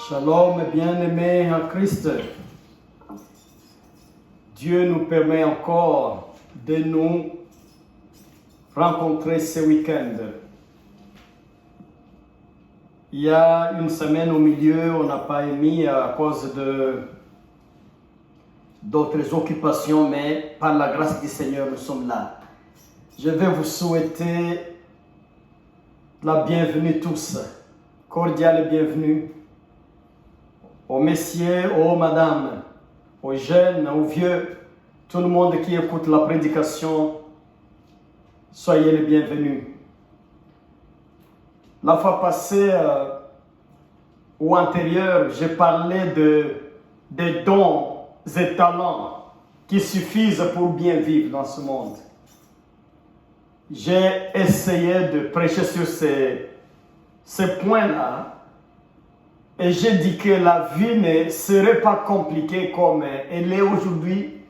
Shalom, bien-aimés en Christ. Dieu nous permet encore de nous rencontrer ce week-end. Il y a une semaine au milieu, on n'a pas émis à cause d'autres occupations, mais par la grâce du Seigneur, nous sommes là. Je vais vous souhaiter la bienvenue tous, cordiale bienvenue. Aux messieurs, aux madames, aux jeunes, aux vieux, tout le monde qui écoute la prédication, soyez les bienvenus. La fois passée ou antérieure, j'ai parlé des dons et talents qui suffisent pour bien vivre dans ce monde. J'ai essayé de prêcher sur ces points-là. Et j'ai dit que la vie ne serait pas compliquée comme elle est aujourd'hui,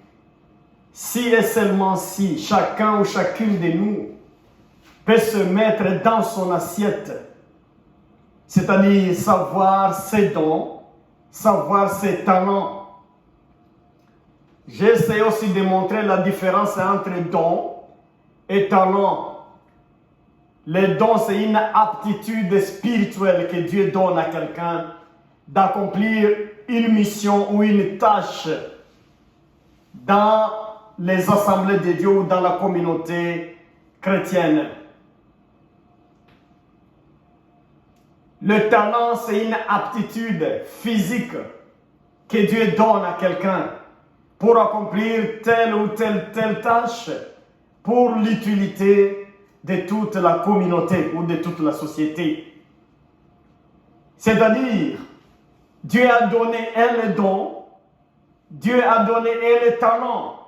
si et seulement si chacun ou chacune de nous peut se mettre dans son assiette, c'est-à-dire savoir ses dons, savoir ses talents. J'ai essayé aussi de montrer la différence entre dons et talents. Les dons, c'est une aptitude spirituelle que Dieu donne à quelqu'un d'accomplir une mission ou une tâche dans les assemblées de Dieu ou dans la communauté chrétienne. Le talent, c'est une aptitude physique que Dieu donne à quelqu'un pour accomplir telle ou telle tâche pour l'utilité de toute la communauté ou de toute la société. C'est-à-dire, Dieu a donné un don, Dieu a donné un talent.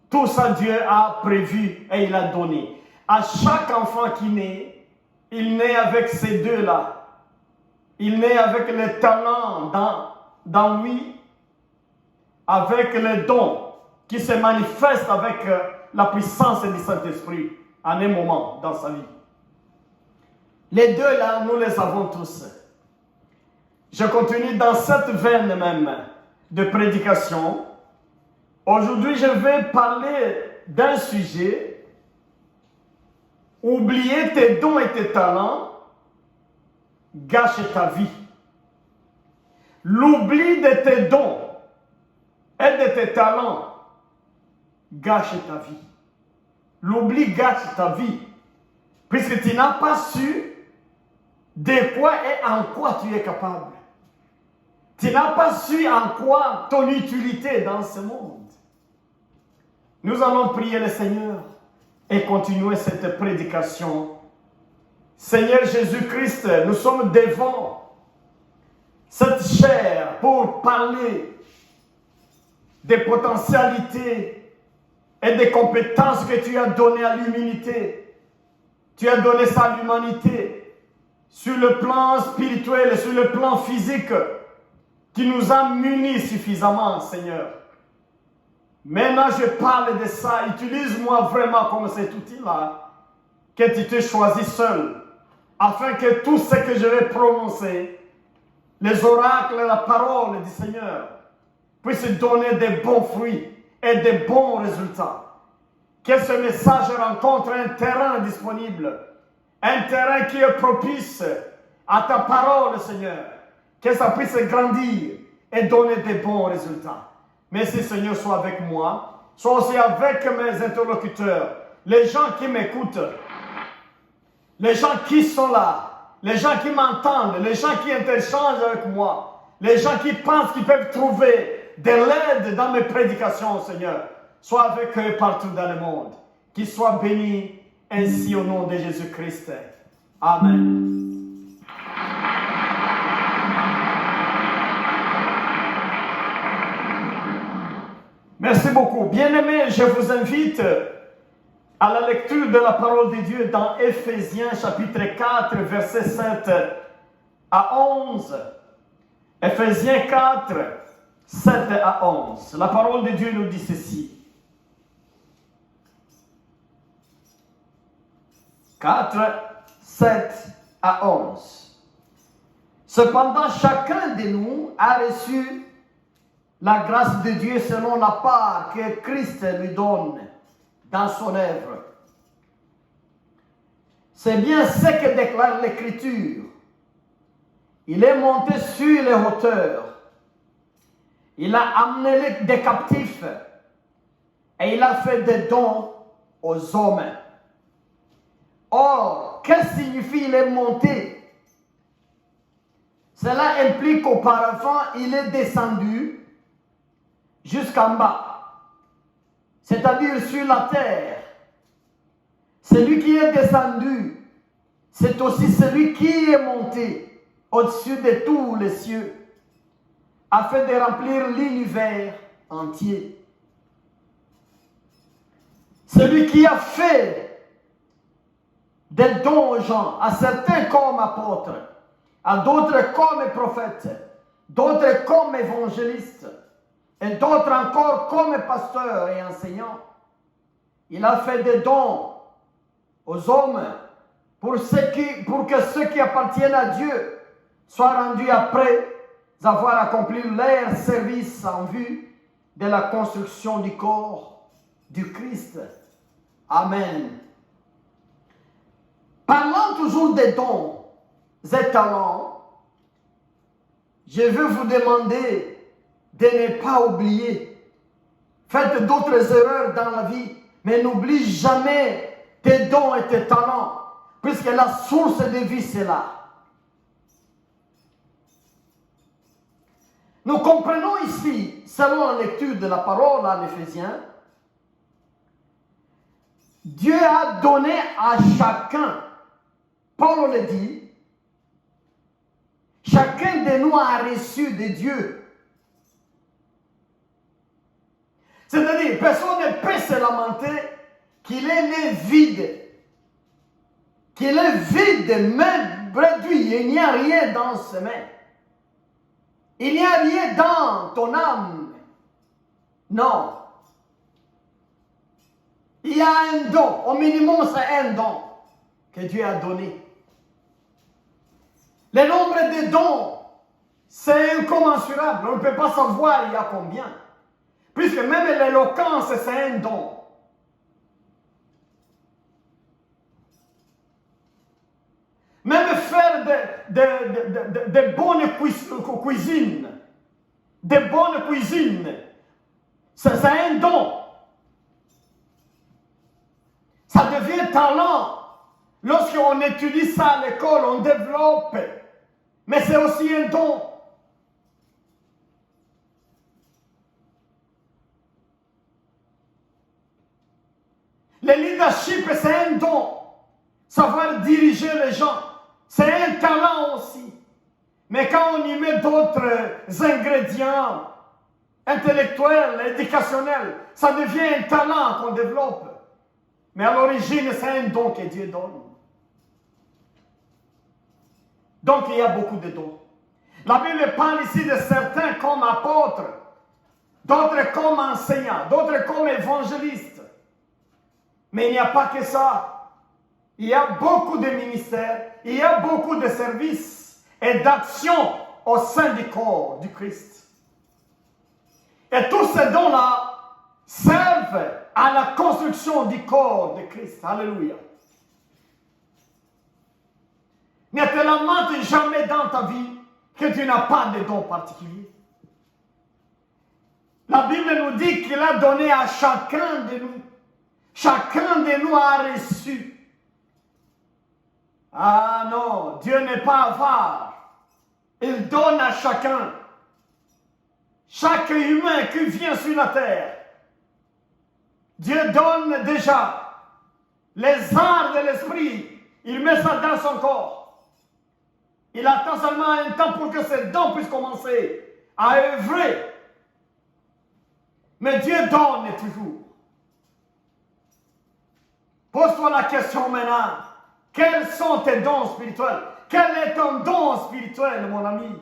Tout ça, Dieu a prévu et il a donné. À chaque enfant qui naît, il naît avec ces deux-là. Il naît avec le talent dans lui, avec le don qui se manifeste avec la puissance du Saint-Esprit à un moment dans sa vie. Les deux là, nous les avons tous. Je continue dans cette veine même de prédication. Aujourd'hui, je vais parler d'un sujet. Oublier tes dons et tes talents gâche ta vie. L'oubli de tes dons et de tes talents gâche ta vie. L'oubli gâche ta vie, puisque tu n'as pas su de quoi et en quoi tu es capable. Tu n'as pas su en quoi ton utilité dans ce monde. Nous allons prier le Seigneur et continuer cette prédication. Seigneur Jésus-Christ, nous sommes devant cette chair pour parler des potentialités et des compétences que tu as données à l'humanité. Tu as donné ça à l'humanité sur le plan spirituel et sur le plan physique qui nous a munis suffisamment, Seigneur. Maintenant, je parle de ça. Utilise-moi vraiment comme cet outil-là que tu te choisis seul afin que tout ce que je vais prononcer, les oracles, la parole du Seigneur, puisse donner des bons fruits et des bons résultats. Que ce message rencontre un terrain disponible, un terrain qui est propice à ta parole, Seigneur. Que ça puisse grandir et donner des bons résultats. Merci, Seigneur, sois avec moi. Sois aussi avec mes interlocuteurs, les gens qui m'écoutent, les gens qui sont là, les gens qui m'entendent, les gens qui interchangent avec moi, les gens qui pensent qu'ils peuvent trouver de l'aide dans mes prédications, Seigneur. Sois avec eux partout dans le monde. Qu'ils soient bénis ainsi au nom de Jésus-Christ. Amen. Merci beaucoup. Bien-aimés, je vous invite à la lecture de la parole de Dieu dans Éphésiens chapitre 4, versets 7 à 11. Éphésiens 4, 7 à 11. La parole de Dieu nous dit ceci. 4, 7 à 11. Cependant, chacun de nous a reçu la grâce de Dieu selon la part que Christ lui donne dans son œuvre. C'est bien ce que déclare l'Écriture. Il est monté sur les hauteurs. Il a amené des captifs et il a fait des dons aux hommes. Or, que signifie il est monté? Cela implique qu'auparavant, il est descendu jusqu'en bas, c'est-à-dire sur la terre. Celui qui est descendu, c'est aussi celui qui est monté au-dessus de tous les cieux, afin de remplir l'univers entier. Celui qui a fait des dons aux gens, à certains comme apôtres, à d'autres comme prophètes, d'autres comme évangélistes, et d'autres encore comme pasteurs et enseignants. Il a fait des dons aux hommes pour que ceux qui appartiennent à Dieu soient rendus après avoir accompli leur service en vue de la construction du corps du Christ. Amen. Parlant toujours des dons et talents, je veux vous demander de ne pas oublier. Faites d'autres erreurs dans la vie, mais n'oublie jamais tes dons et tes talents, puisque la source de vie, c'est là. Nous comprenons ici, selon la lecture de la parole en Éphésiens, Dieu a donné à chacun, Paul le dit, chacun de nous a reçu de Dieu. C'est-à-dire, personne ne peut se lamenter qu'il est né vide. Qu'il est vide, même réduit. Il n'y a rien dans ses mains. Il n'y a rien dans ton âme. Non. Il y a un don. Au minimum, c'est un don que Dieu a donné. Le nombre de dons, c'est incommensurable. On ne peut pas savoir il y a combien. Puisque même l'éloquence, c'est un don. Même faire de bonnes cuisines, c'est un don. Ça devient talent. Lorsqu'on étudie ça à l'école, on développe. Mais c'est aussi un don. Le leadership, c'est un don. Savoir diriger les gens, c'est un talent aussi. Mais quand on y met d'autres ingrédients intellectuels, éducationnels, ça devient un talent qu'on développe. Mais à l'origine, c'est un don que Dieu donne. Donc, il y a beaucoup de dons. La Bible parle ici de certains comme apôtres, d'autres comme enseignants, d'autres comme évangélistes. Mais il n'y a pas que ça. Il y a beaucoup de ministères, il y a beaucoup de services et d'actions au sein du corps du Christ. Et tous ces dons-là servent à la construction du corps de Christ. Alléluia. Ne te lamente jamais dans ta vie que tu n'as pas de dons particuliers. La Bible nous dit qu'il a donné à chacun de nous. Chacun de nous a reçu. Ah non, Dieu n'est pas avare. Il donne à chacun. Chaque humain qui vient sur la terre. Dieu donne déjà les arts de l'esprit. Il met ça dans son corps. Il attend seulement un temps pour que ces dons puissent commencer à œuvrer. Mais Dieu donne toujours. Pose-toi la question maintenant. Quels sont tes dons spirituels? Quel est ton don spirituel, mon ami?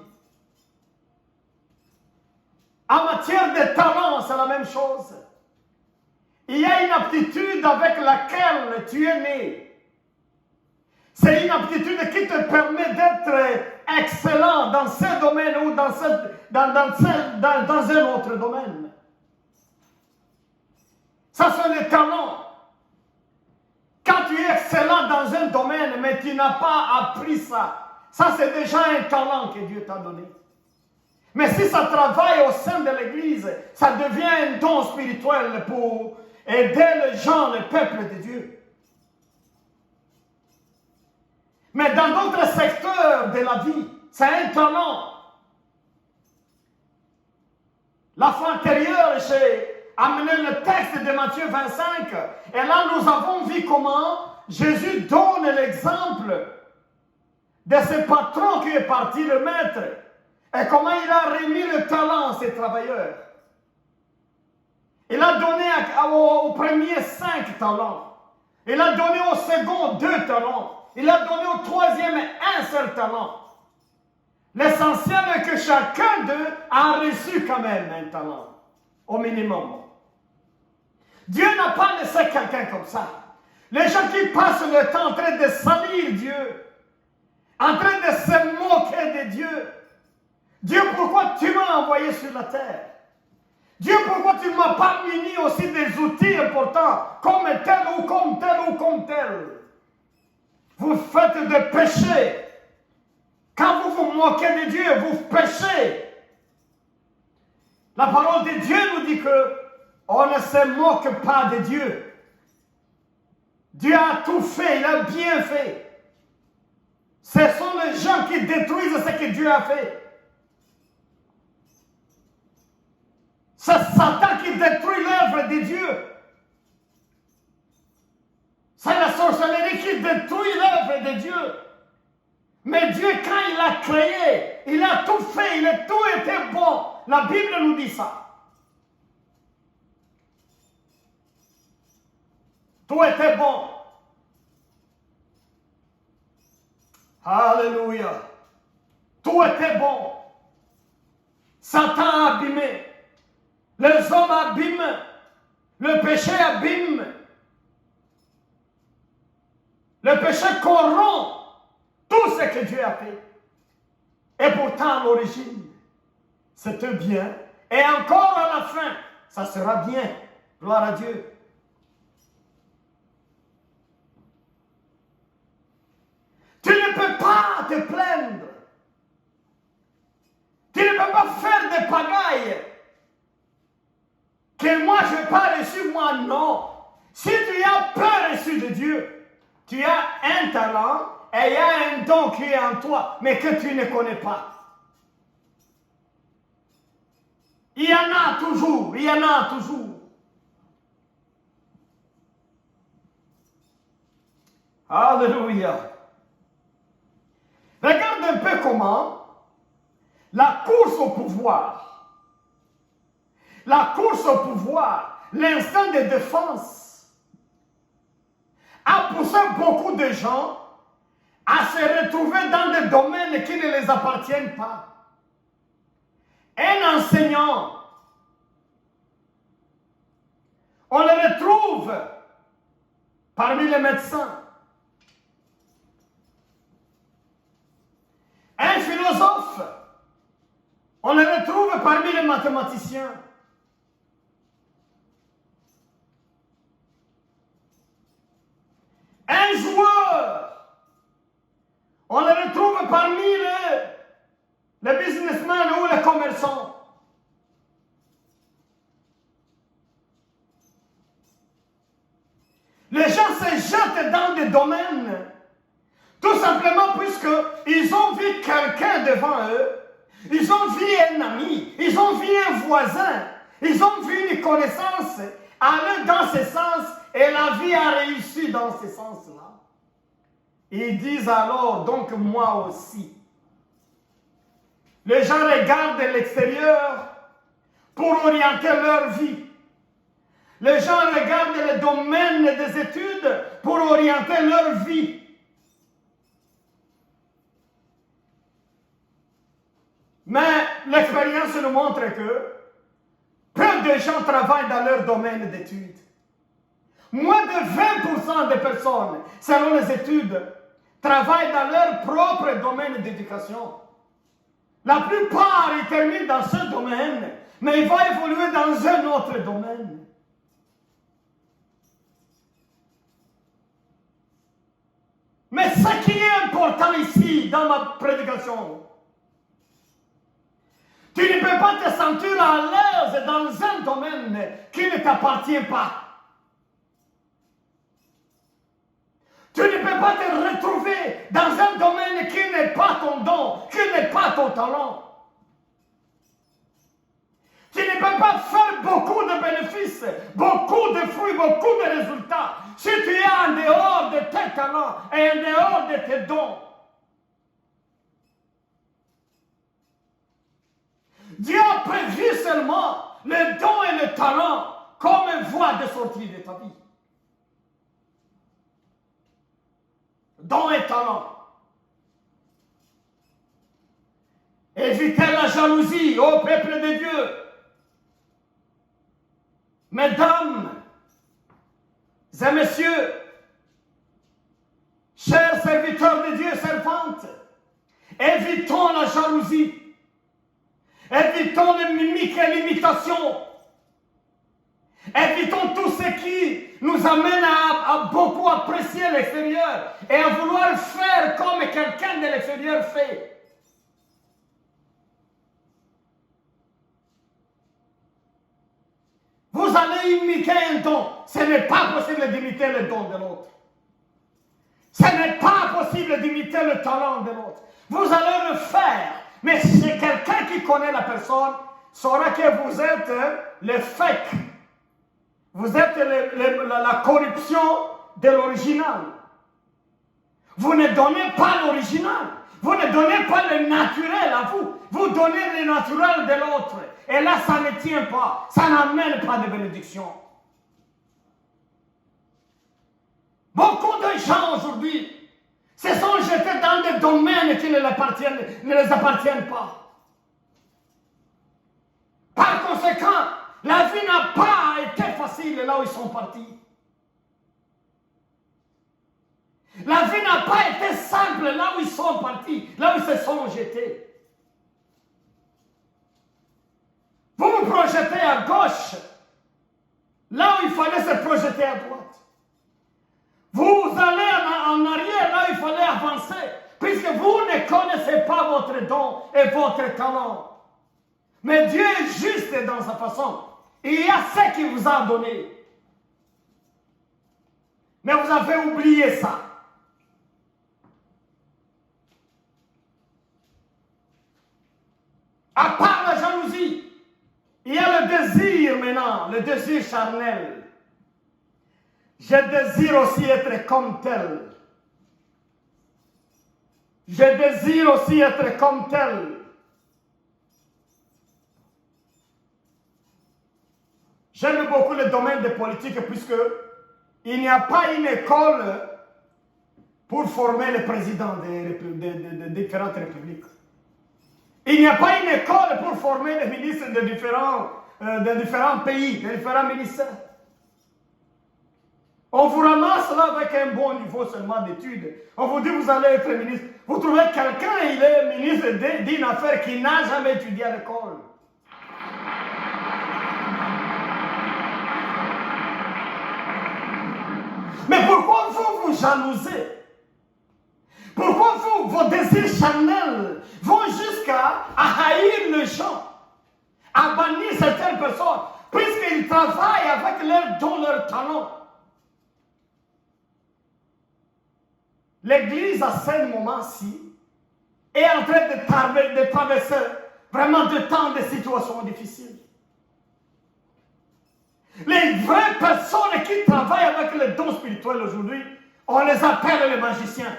En matière de talent, c'est la même chose. Il y a une aptitude avec laquelle tu es né. C'est une aptitude qui te permet d'être excellent dans ce domaine ou dans un autre domaine. Ça, c'est le talent. Quand tu es excellent dans un domaine, mais tu n'as pas appris ça, ça c'est déjà un talent que Dieu t'a donné. Mais si ça travaille au sein de l'Église, ça devient un don spirituel pour aider les gens, le peuple de Dieu. Mais dans d'autres secteurs de la vie, c'est un talent. La fois antérieure, j'ai amené le texte de Matthieu 25, et là nous avons vu comment Jésus donne l'exemple de ce patron qui est parti le maître, et comment il a remis le talent à ses travailleurs. Il a donné au premier 5 talents, il a donné au second 2 talents, il a donné au troisième un seul talent. L'essentiel est que chacun d'eux a reçu quand même un talent, au minimum. Dieu n'a pas laissé quelqu'un comme ça. Les gens qui passent le temps en train de salir Dieu, en train de se moquer de Dieu. Dieu, pourquoi tu m'as envoyé sur la terre? Dieu, pourquoi tu ne m'as pas muni aussi des outils importants, comme tel ou comme tel ou comme tel? Vous faites des péchés. Quand vous vous moquez de Dieu, vous péchez. La parole de Dieu nous dit que on ne se moque pas de Dieu. Dieu a tout fait, il a bien fait. Ce sont les gens qui détruisent ce que Dieu a fait. C'est Satan qui détruit l'œuvre de Dieu. C'est la sorcellerie qui détruit l'œuvre de Dieu. Mais Dieu, quand il a créé, il a tout fait, tout était bon. La Bible nous dit ça. Tout était bon. Alléluia. Tout était bon. Satan a abîmé. Les hommes abîment. Le péché abîme. Le péché corrompt tout ce que Dieu a fait. Et pourtant, à l'origine, c'était bien. Et encore à la fin, ça sera bien. Gloire à Dieu. Tu ne peux pas te plaindre. Tu ne peux pas faire des pagailles. Que moi, je n'ai pas reçu, moi, non. Si tu as pas reçu de Dieu, tu as un talent et il y a un don qui est en toi, mais que tu ne connais pas. Il y en a toujours, il y en a toujours. Alléluia. Regarde un peu comment la course au pouvoir, l'instinct de défense, a poussé beaucoup de gens à se retrouver dans des domaines qui ne les appartiennent pas. Un enseignant, on le retrouve parmi les médecins. Un philosophe, on le retrouve parmi les mathématiciens. Un joueur, on le retrouve parmi les businessmen ou les commerçants. Les gens se jettent dans des domaines, tout simplement puisqu'ils ont vu quelqu'un devant eux, ils ont vu un ami, ils ont vu un voisin, ils ont vu une connaissance aller dans ce sens et la vie a réussi dans ce sens-là. Ils disent alors, donc moi aussi. Les gens regardent l'extérieur pour orienter leur vie. Les gens regardent le domaine des études pour orienter leur vie. Mais l'expérience nous montre que peu de gens travaillent dans leur domaine d'études. Moins de 20% des personnes, selon les études, travaillent dans leur propre domaine d'éducation. La plupart, ils terminent dans ce domaine, mais ils vont évoluer dans un autre domaine. Mais ce qui est important ici, dans ma prédication, tu ne peux pas te sentir à l'aise dans un domaine qui ne t'appartient pas. Tu ne peux pas te retrouver dans un domaine qui n'est pas ton don, qui n'est pas ton talent. Tu ne peux pas faire beaucoup de bénéfices, beaucoup de fruits, beaucoup de résultats si tu es en dehors de tes talents et en dehors de tes dons. Dieu a prévu seulement le don et le talent comme une voie de sortie de ta vie. Don et talent. Évitez la jalousie, ô peuple de Dieu. Mesdames et messieurs, chers serviteurs de Dieu, servantes, évitons la jalousie. Évitons les mimiques et l'imitation. Évitons tout ce qui nous amène à beaucoup apprécier l'extérieur et à vouloir faire comme quelqu'un de l'extérieur fait. Vous allez imiter un don. Ce n'est pas possible d'imiter le don de l'autre. Ce n'est pas possible d'imiter le talent de l'autre. Vous allez le faire. Mais c'est quelqu'un qui connaît la personne saura que vous êtes le fake. Vous êtes la corruption de l'original. Vous ne donnez pas l'original. Vous ne donnez pas le naturel à vous. Vous donnez le naturel de l'autre. Et là, ça ne tient pas. Ça n'amène pas de bénédiction. Beaucoup de gens aujourd'hui se sont jetés dans des domaines qui ne les appartiennent pas. Par conséquent, la vie n'a pas été facile là où ils sont partis. La vie n'a pas été simple là où ils sont partis, là où ils se sont jetés. Vous vous projetez à gauche, là où il fallait se projeter à droite. Vous allez en arrière, là où il fallait avancer, puisque vous ne connaissez pas votre don et votre talent. Mais Dieu est juste dans sa façon. Il y a ce qu'il vous a donné. Mais vous avez oublié ça. À part la jalousie, il y a le désir maintenant, le désir charnel. Je désire aussi être comme tel. Je désire aussi être comme tel. J'aime beaucoup le domaine de politique puisque il n'y a pas une école pour former les présidents de différentes républiques. Il n'y a pas une école pour former les ministres de différents pays, de différents ministères. On vous ramasse là avec un bon niveau seulement d'études. On vous dit vous allez être ministre. Vous trouvez quelqu'un, il est ministre d'une affaire qui n'a jamais étudié à l'école. Mais pourquoi vous jalousez? Pourquoi vos désirs charnels vont jusqu'à haïr les gens, à bannir certaines personnes, puisqu'ils travaillent avec leurs dons, leurs talents? L'Église, à ce moment-ci, est en train de traverser vraiment de temps de situations difficiles. Les vraies personnes qui travaillent avec les dons spirituels aujourd'hui, on les appelle les magiciens.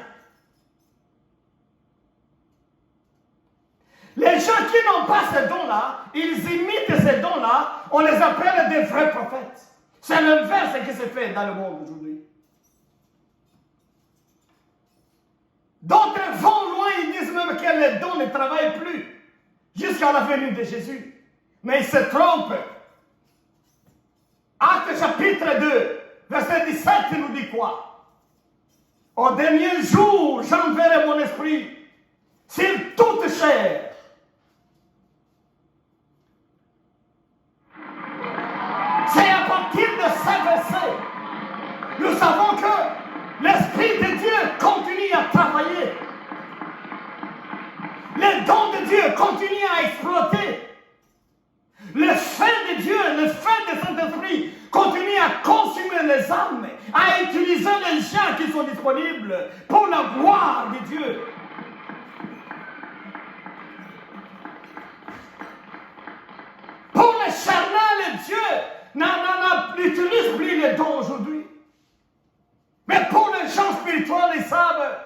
Les gens qui n'ont pas ces dons-là, ils imitent ces dons-là, on les appelle des vrais prophètes. C'est l'inverse qui se fait dans le monde aujourd'hui. D'autres vont loin, ils disent même que les dons ne travaillent plus jusqu'à la venue de Jésus. Mais ils se trompent. Actes chapitre 2, verset 17 nous dit quoi? Au dernier jour, j'enverrai mon esprit sur toute chair. C'est à partir de ce verset, nous savons que l'Esprit de Dieu continue à travailler. Les dons de Dieu continuent à exploiter. Le feu de Dieu, le feu de Saint-Esprit continue à consumer les âmes, à utiliser les gens qui sont disponibles pour la gloire de Dieu. Pour le charnel, Dieu n'utilise plus les dons aujourd'hui. Mais pour les gens spirituels, ils savent,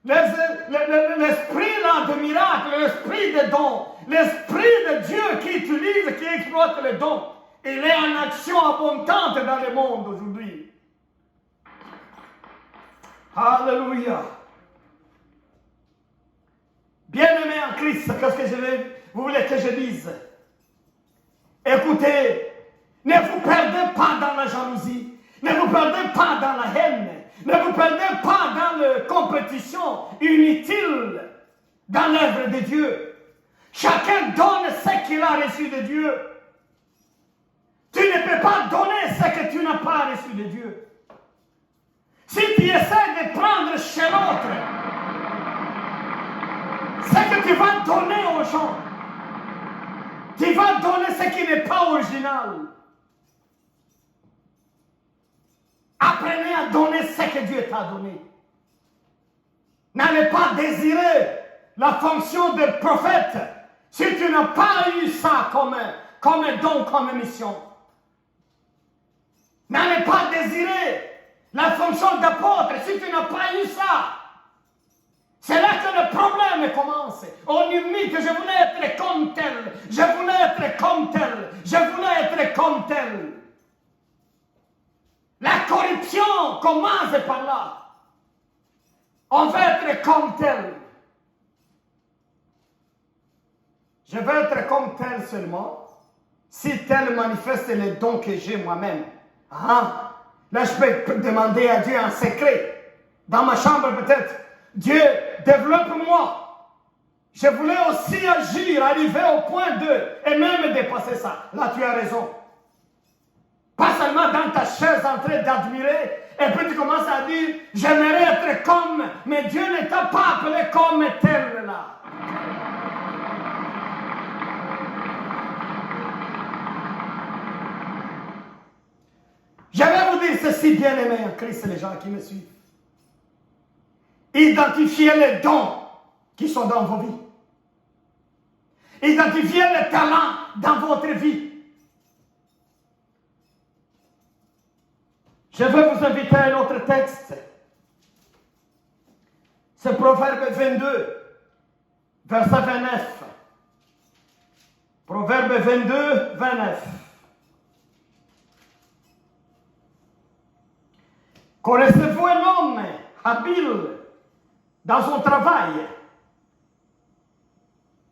l'esprit là de miracle, l'esprit de dons, l'esprit de Dieu qui utilise, qui exploite les dons, il est en action abondante dans le monde aujourd'hui. Alléluia. Bien-aimés en Christ, qu'est-ce que vous voulez que je dise? Écoutez, ne vous perdez pas dans la jalousie, ne vous perdez pas dans la haine, ne vous perdez pas dans la compétition inutile dans l'œuvre de Dieu. Chacun donne ce qu'il a reçu de Dieu. Tu ne peux pas donner ce que tu n'as pas reçu de Dieu. Si tu essaies de prendre chez l'autre ce que tu vas donner aux gens, tu vas donner ce qui n'est pas original. Apprenez à donner ce que Dieu t'a donné. N'allez pas désirer la fonction de prophète si tu n'as pas eu ça comme don, comme mission. N'allez pas désirer la fonction d'apôtre si tu n'as pas eu ça. C'est là que le problème commence. On imite, je voulais être comme tel, je voulais être comme tel, je voulais être comme tel. La corruption commence par là. On veut être comme tel. Je veux être comme tel seulement si tel manifeste les dons que j'ai moi-même. Ah, là, je peux demander à Dieu en secret, dans ma chambre peut-être, Dieu, développe-moi. Je voulais aussi agir, arriver au point 2 et même dépasser ça. Là, tu as raison. Pas seulement dans ta chaise en train d'admirer, et puis tu commences à dire, j'aimerais être comme, mais Dieu ne t'a pas appelé comme tel là. Je vais vous dire ceci, bien-aimés en Christ, les gens qui me suivent. Identifiez les dons qui sont dans vos vies. Identifiez les talents dans votre vie. Je vais vous inviter à un autre texte. C'est Proverbe 22, verset 29. Proverbe 22, 29. Connaissez-vous un homme habile dans son travail?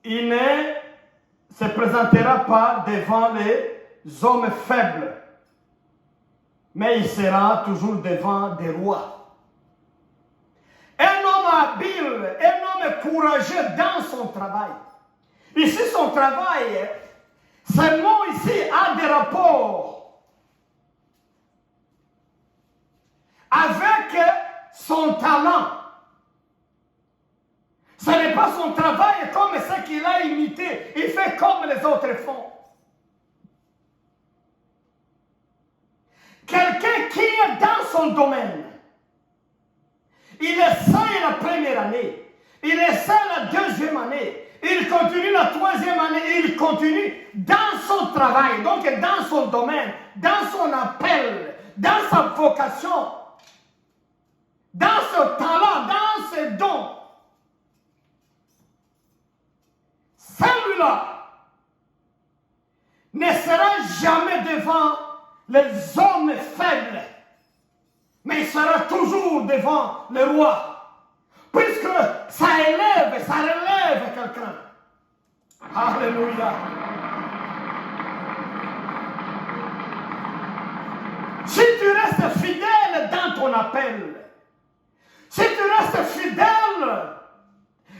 Il ne se présentera pas devant les hommes faibles, mais il sera toujours devant des rois. Un homme habile, un homme courageux dans son travail. Ici, son travail, ce mot ici a des rapports avec son talent. Ce n'est pas son travail comme ce qu'il a imité. Il fait comme les autres font. Quelqu'un qui est dans son domaine, il essaie la première année, il essaie la deuxième année, il continue la troisième année, il continue dans son travail, donc dans son domaine, dans son appel, dans sa vocation, dans ce talent, dans ses dons. Celui-là ne sera jamais devant les hommes faibles, mais il sera toujours devant le roi, puisque ça relève quelqu'un. Alléluia. Si tu restes fidèle dans ton appel, Si tu restes fidèle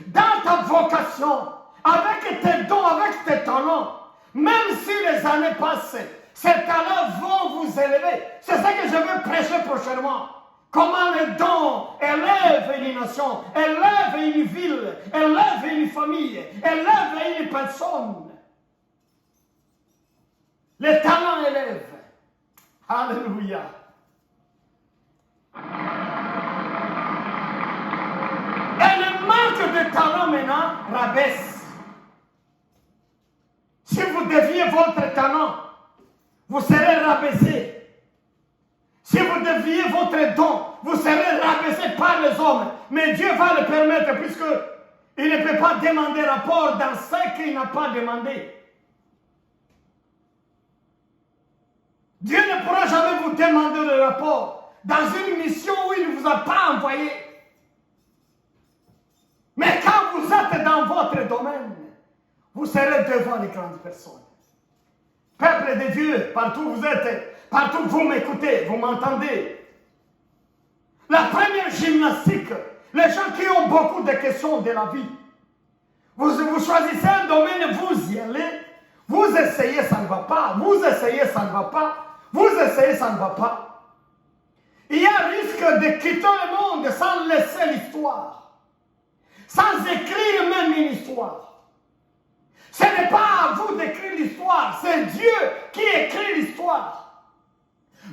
dans ta vocation, avec tes dons, avec tes talents, même si les années passent, ces talents vont vous élever. C'est ça que je veux prêcher prochainement. Comment les dons élèvent une nation, élèvent une ville, élèvent une famille, élèvent une personne. Les talents élèvent. Alléluia. Et le manque de talent maintenant rabaisse. Si vous déviez votre talent, vous serez rabaissé. Si vous déviez votre don, vous serez rabaissé par les hommes. Mais Dieu va le permettre puisqu'il ne peut pas demander rapport dans ce qu'il n'a pas demandé. Dieu ne pourra jamais vous demander le rapport dans une mission où il ne vous a pas envoyé. Mais quand vous êtes dans votre domaine, vous serez devant les grandes personnes. Peuple de Dieu, partout où vous êtes, partout où vous m'écoutez, vous m'entendez. La première gymnastique, les gens qui ont beaucoup de questions de la vie, vous choisissez un domaine, vous y allez, vous essayez, ça ne va pas, vous essayez, ça ne va pas, vous essayez, ça ne va pas. Il y a risque de quitter le monde sans laisser l'histoire, sans écrire même une histoire. Ce n'est pas à vous d'écrire l'histoire, c'est Dieu qui écrit l'histoire.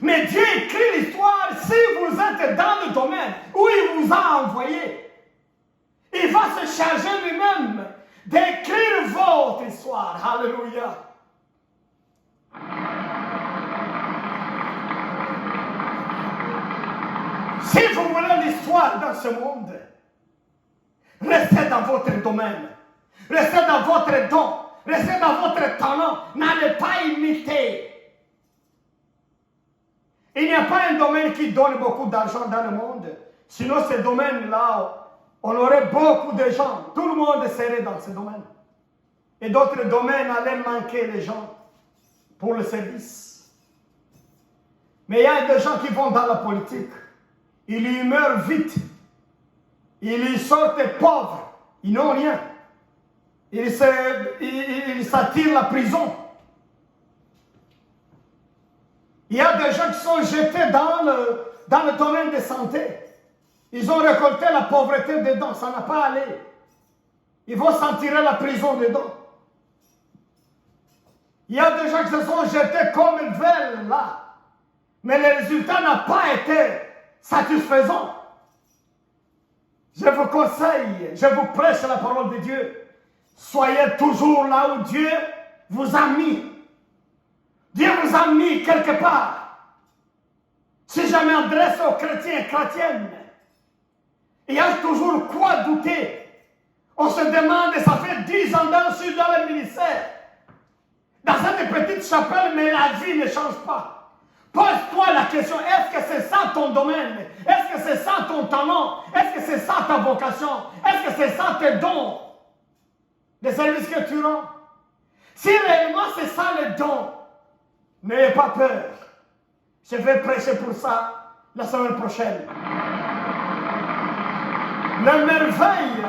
Mais Dieu écrit l'histoire si vous êtes dans le domaine où il vous a envoyé. Il va se charger lui-même d'écrire votre histoire. Alléluia. Si vous voulez l'histoire dans ce monde, restez dans votre domaine. Restez dans votre don. Restez dans votre talent. N'allez pas imiter. Il n'y a pas un domaine qui donne beaucoup d'argent dans le monde. Sinon, ce domaine-là, on aurait beaucoup de gens. Tout le monde serait dans ce domaine. Et d'autres domaines allaient manquer les gens pour le service. Mais il y a des gens qui vont dans la politique. Ils y meurent vite. Ils y sortent pauvres. Ils n'ont rien. Ils s'attirent la prison. Il y a des gens qui sont jetés dans le domaine de santé. Ils ont récolté la pauvreté dedans, ça n'a pas allé. Ils vont s'en tirer la prison dedans. Il y a des gens qui se sont jetés comme ils veulent là. Mais le résultat n'a pas été satisfaisant. Je vous conseille, je vous prêche la parole de Dieu. Soyez toujours là où Dieu vous a mis. Dieu vous a mis quelque part. Si je m'adresse aux chrétiens et chrétiennes, il y a toujours quoi douter. On se demande, ça fait 10 ans dans le ministère, dans cette petite chapelle, mais la vie ne change pas. Pose-toi la question, est-ce que c'est ça ton domaine? Est-ce que c'est ça ton talent? Est-ce que c'est ça ta vocation? Est-ce que c'est ça tes dons? Les services que tu rends? Si réellement c'est ça le don, n'ayez pas peur. Je vais prêcher pour ça la semaine prochaine. La merveille,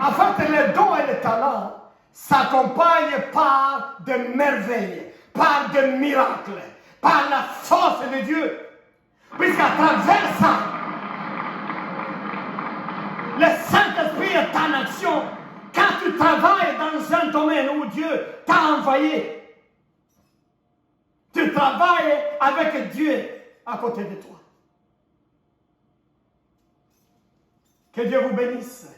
en fait, les dons et les talents s'accompagnent par des merveilles, par des miracles, par la force de Dieu. Puisqu'à travers ça, le Saint-Esprit est en action. Quand tu travailles dans un domaine où Dieu t'a envoyé, tu travailles avec Dieu à côté de toi. Que Dieu vous bénisse.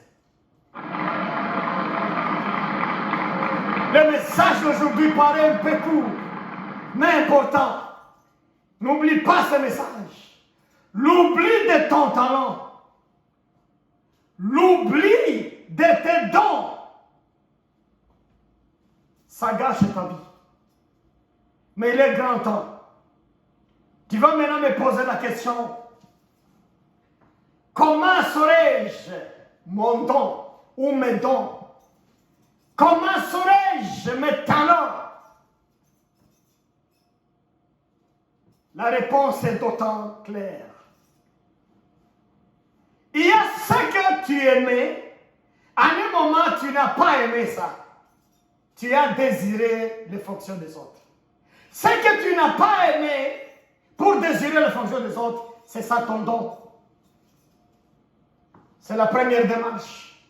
Le message d'aujourd'hui paraît un peu court, mais important. N'oublie pas ce message. L'oubli de ton talent. L'oubli de tes dons. Ça gâche ta vie. Mais il est grand temps. Tu vas maintenant me poser la question. Comment saurais-je mon don ou mes dons? Comment saurais-je mes talents? La réponse est d'autant claire. Il y a ce que tu aimais, à un moment tu n'as pas aimé ça. Tu as désiré les fonctions des autres. Ce que tu n'as pas aimé pour désirer les fonctions des autres, c'est ça ton don. C'est la première démarche.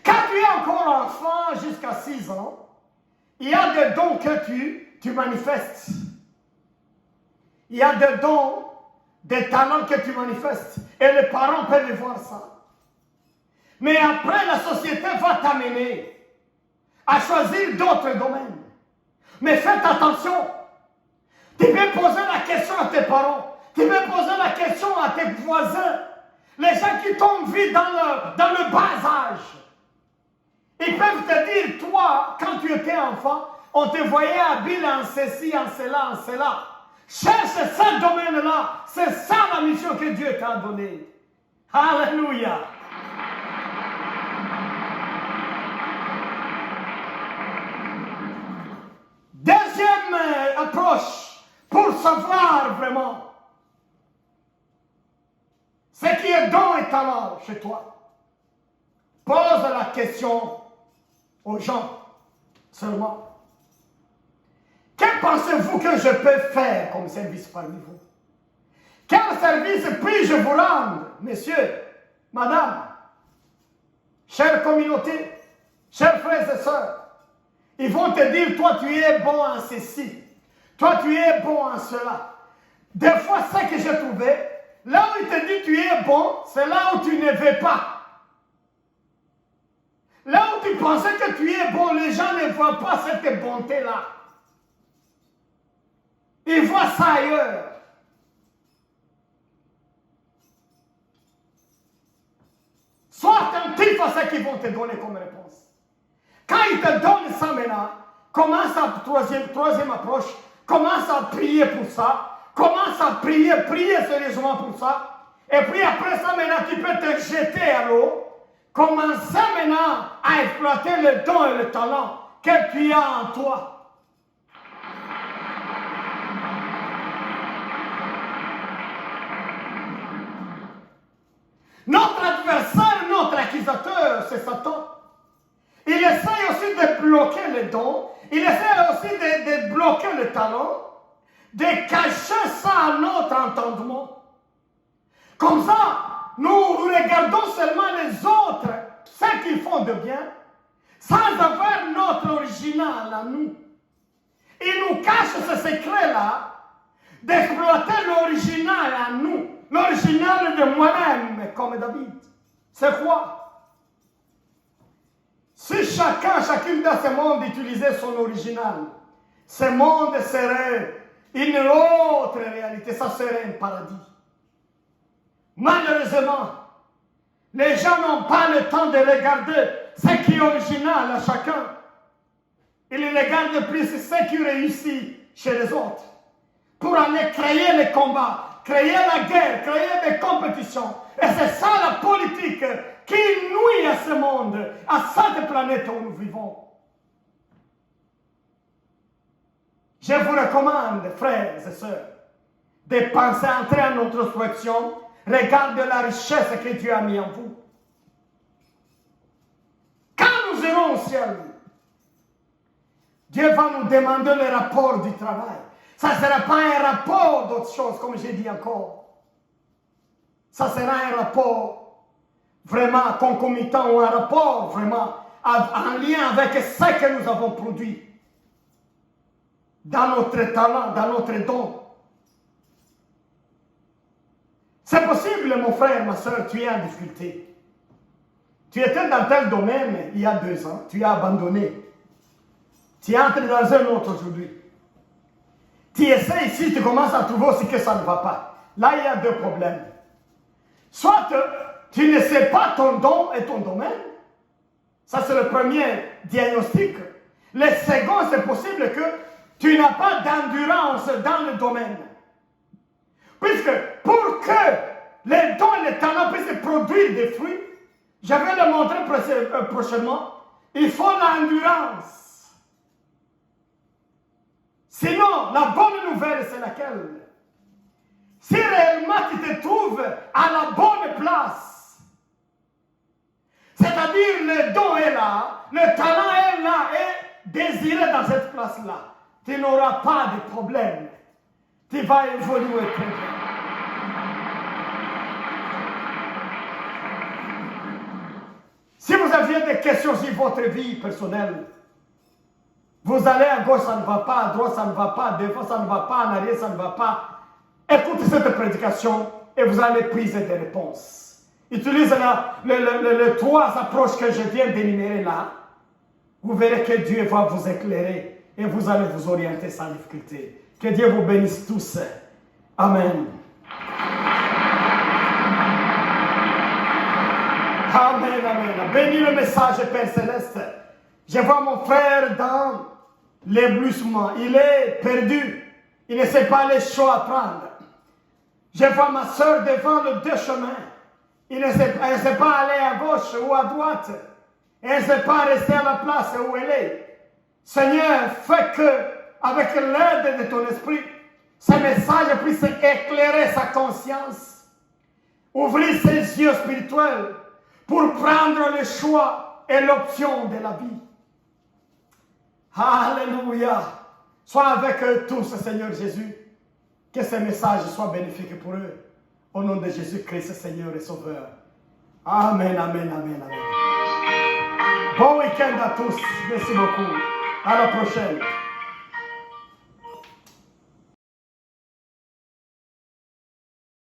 Quand tu es encore enfant jusqu'à 6 ans, il y a des dons que tu manifestes. Il y a des dons, des talents que tu manifestes. Et les parents peuvent voir ça. Mais après, la société va t'amener à choisir d'autres domaines. Mais faites attention. Tu peux poser la question à tes parents. Tu peux poser la question à tes voisins. Les gens qui t'ont vu dans le bas âge. Ils peuvent te dire, toi, quand tu étais enfant, on te voyait habile en ceci, en cela, en cela. Cherche ce domaine-là. C'est ça la mission que Dieu t'a donnée. Alléluia. Deuxième approche pour savoir vraiment ce qui est don et talent chez toi. Pose la question aux gens seulement. Que pensez-vous que je peux faire comme service parmi vous? Quel service puis-je vous rendre, messieurs, madame, chère communauté, chers frères et sœurs? Ils vont te dire, toi tu es bon en ceci, toi tu es bon en cela. Des fois, ce que j'ai trouvé, là où il te dit tu es bon, c'est là où tu ne veux pas. Là où tu pensais que tu es bon, les gens ne voient pas cette bonté-là. Ils voient ça ailleurs. Sois attentif à ce qu'ils vont te donner comme réponse. Quand ils te donnent ça maintenant, commence à troisième approche, commence à prier pour ça, commence à prier sérieusement pour ça, et puis après ça maintenant tu peux te jeter à l'eau, commencer maintenant à exploiter le don et le talent que tu as en toi. Notre adversaire, notre accusateur, c'est Satan. Il essaie aussi de bloquer les dons, il essaie aussi de bloquer le talent, de cacher ça à notre entendement. Comme ça, nous regardons seulement les autres, ceux qui font de bien, sans avoir notre original à nous. Il nous cache ce secret-là d'exploiter l'original à nous, l'original de moi-même, comme David. C'est quoi? Si chacune de ces mondes utilisait son original, ce monde serait une autre réalité, ça serait un paradis. Malheureusement, les gens n'ont pas le temps de regarder ce qui est original à chacun. Ils regardent plus ce qui réussit chez les autres. Pour aller créer les combats, créer la guerre, créer des compétitions. Et c'est ça la politique qui nuit à ce monde, à cette planète où nous vivons. Je vous recommande, frères et sœurs, de penser entrer en introspection. Regardez la richesse que Dieu a mis en vous. Quand nous irons au ciel, Dieu va nous demander le rapport du travail. Ça ne sera pas un rapport d'autre chose, comme j'ai dit encore. Ça sera un rapport vraiment concomitant ou un rapport vraiment en lien avec ce que nous avons produit dans notre talent, dans notre don. C'est possible, mon frère, ma soeur, tu es en difficulté. Tu étais dans tel domaine il y a 2 ans, tu as abandonné. Tu entres dans un autre aujourd'hui. Tu essaies ici, tu commences à trouver aussi que ça ne va pas. Là, il y a 2 problèmes. Soit tu ne sais pas ton don et ton domaine. Ça, c'est le premier diagnostic. Le second, c'est possible que tu n'as pas d'endurance dans le domaine. Puisque pour que les dons et les talents puissent produire des fruits, je vais le montrer prochainement, il faut l'endurance. Sinon, la bonne nouvelle, c'est laquelle? Si réellement tu te trouves à la bonne place, c'est-à-dire le don est là, le talent est là et désiré dans cette place-là, tu n'auras pas de problème. Tu vas évoluer très bien. Si vous aviez des questions sur votre vie personnelle, vous allez à gauche, ça ne va pas, à droite, ça ne va pas, devant, ça ne va pas, en arrière, ça ne va pas. Écoutez cette prédication et vous allez puiser des réponses. Utilisez les trois approches que je viens d'énumérer là. Vous verrez que Dieu va vous éclairer et vous allez vous orienter sans difficulté. Que Dieu vous bénisse tous. Amen. Amen, amen. Bénis le message, Père Céleste. Je vois mon frère dans l'éblouissement. Il est perdu. Il ne sait pas les choix à prendre. Je vois ma soeur devant les deux chemins. Elle ne sait pas aller à gauche ou à droite. Elle ne sait pas rester à la place où elle est. Seigneur, fais que, avec l'aide de ton esprit, ce message puisse éclairer sa conscience, ouvrir ses yeux spirituels pour prendre le choix et l'option de la vie. Alléluia. Sois avec eux tous, Seigneur Jésus. Que ce message soit bénéfique pour eux. Au nom de Jésus-Christ, Seigneur et Sauveur. Amen, amen, amen, amen. Bon week-end à tous. Merci beaucoup. À la prochaine.